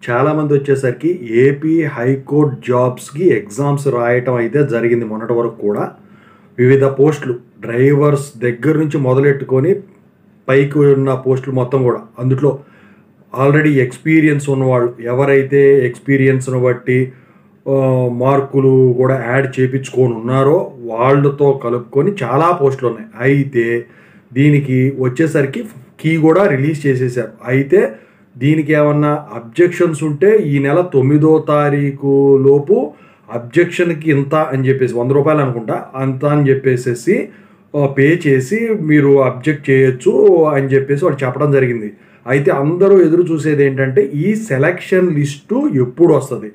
చాలామంది వచ్చేసరికి AP high court జాబ్స్కి ఎగ్జామ్స్ రాయటం అయితే జరిగింది మొన్నటి వరకు కూడా. వివిధ పోస్టులు డ్రైవర్స్ దగ్గర నుంచి మొదలెట్టుకొని పైకి ఉన్న పోస్టులు మొత్తం కూడా అందులో ఆల్రెడీ ఎక్స్పీరియన్స్ ఉన్నవాళ్ళు ఎవరైతే ఎక్స్పీరియన్స్ను బట్టి మార్కులు కూడా యాడ్ చేయించుకొని ఉన్నారో వాళ్ళతో కలుపుకొని చాలా పోస్టులు ఉన్నాయి. అయితే దీనికి వచ్చేసరికి కీ కూడా రిలీజ్ చేసేసారు. అయితే దీనికి ఏమన్నా అబ్జెక్షన్స్ ఉంటే ఈ నెల 9వ తారీఖు లోపు అబ్జెక్షన్కి ఇంత అని చెప్పేసి ₹100 అనుకుంటా అంత అని చెప్పేసి పే చేసి మీరు అబ్జెక్ట్ చేయొచ్చు అని చెప్పేసి వాళ్ళు చెప్పడం జరిగింది. అయితే అందరూ ఎదురు చూసేది ఏంటంటే ఈ సెలక్షన్ లిస్టు ఎప్పుడు వస్తుంది,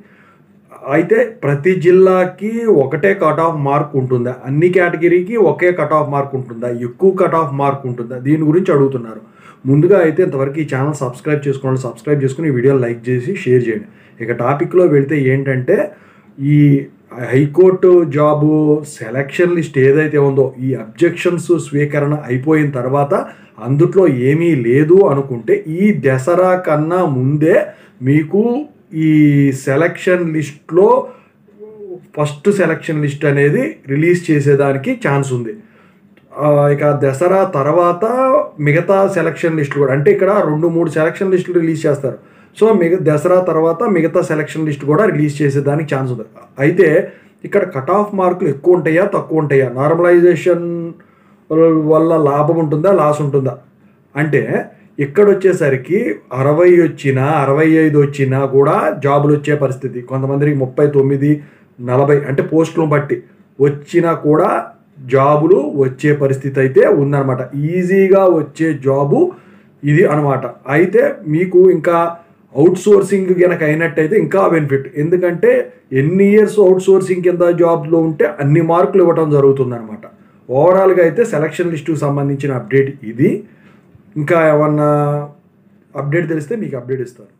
అయితే ప్రతి జిల్లాకి ఒకటే కట్ ఆఫ్ మార్క్ ఉంటుందా, అన్ని కేటగిరీకి ఒకే కట్ ఆఫ్ మార్క్ ఉంటుందా, ఎక్కువ కట్ ఆఫ్ మార్క్ ఉంటుందా, దీని గురించి అడుగుతున్నారు. ముందుగా అయితే ఇంతవరకు ఈ ఛానల్ సబ్స్క్రైబ్ చేసుకుని ఈ వీడియోని లైక్ చేసి షేర్ చేయండి. ఇక టాపిక్లో వెళ్తే ఏంటంటే ఈ హైకోర్టు జాబు సెలక్షన్ లిస్ట్ ఏదైతే ఉందో ఈ అబ్జెక్షన్స్ స్వీకరణ అయిపోయిన తర్వాత అందుట్లో ఏమీ లేదు అనుకుంటే ఈ దసరా కన్నా ముందే మీకు ఈ సెలక్షన్ లిస్ట్లో ఫస్ట్ సెలక్షన్ లిస్ట్ అనేది రిలీజ్ చేసేదానికి ఛాన్స్ ఉంది. ఇక దసరా తర్వాత మిగతా సెలక్షన్ లిస్టులు కూడా, అంటే ఇక్కడ 2-3 సెలక్షన్ లిస్టులు రిలీజ్ చేస్తారు. సో దసరా తర్వాత మిగతా సెలక్షన్ లిస్ట్ కూడా రిలీజ్ చేసేదానికి ఛాన్స్ ఉంది. అయితే ఇక్కడ కట్ ఆఫ్ మార్కులు ఎక్కువ ఉంటాయా తక్కువ ఉంటాయా, నార్మలైజేషన్ వల్ల లాభం ఉంటుందా లాస్ ఉంటుందా అంటే ఇక్కడ వచ్చేసరికి 60 వచ్చినా 65 వచ్చినా కూడా జాబులు వచ్చే పరిస్థితి. కొంతమందికి 39, 40 అంటే పోస్టులను బట్టి వచ్చినా కూడా జాబులు వచ్చే పరిస్థితి అయితే ఉందన్నమాట. ఈజీగా వచ్చే జాబు ఇది అనమాట. అయితే మీకు ఇంకా అవుట్ సోర్సింగ్ కనుక అయినట్టయితే ఇంకా బెనిఫిట్, ఎందుకంటే ఎన్ని ఇయర్స్ అవుట్ సోర్సింగ్ కింద జాబ్లో ఉంటే అన్ని మార్కులు ఇవ్వడం జరుగుతుందన్నమాట. ఓవరాల్గా అయితే సెలక్షన్ లిస్టుకు సంబంధించిన అప్డేట్ ఇది. ఇంకా ఏమన్నా అప్డేట్ తెలిస్తే మీకు అప్డేట్ ఇస్తారు.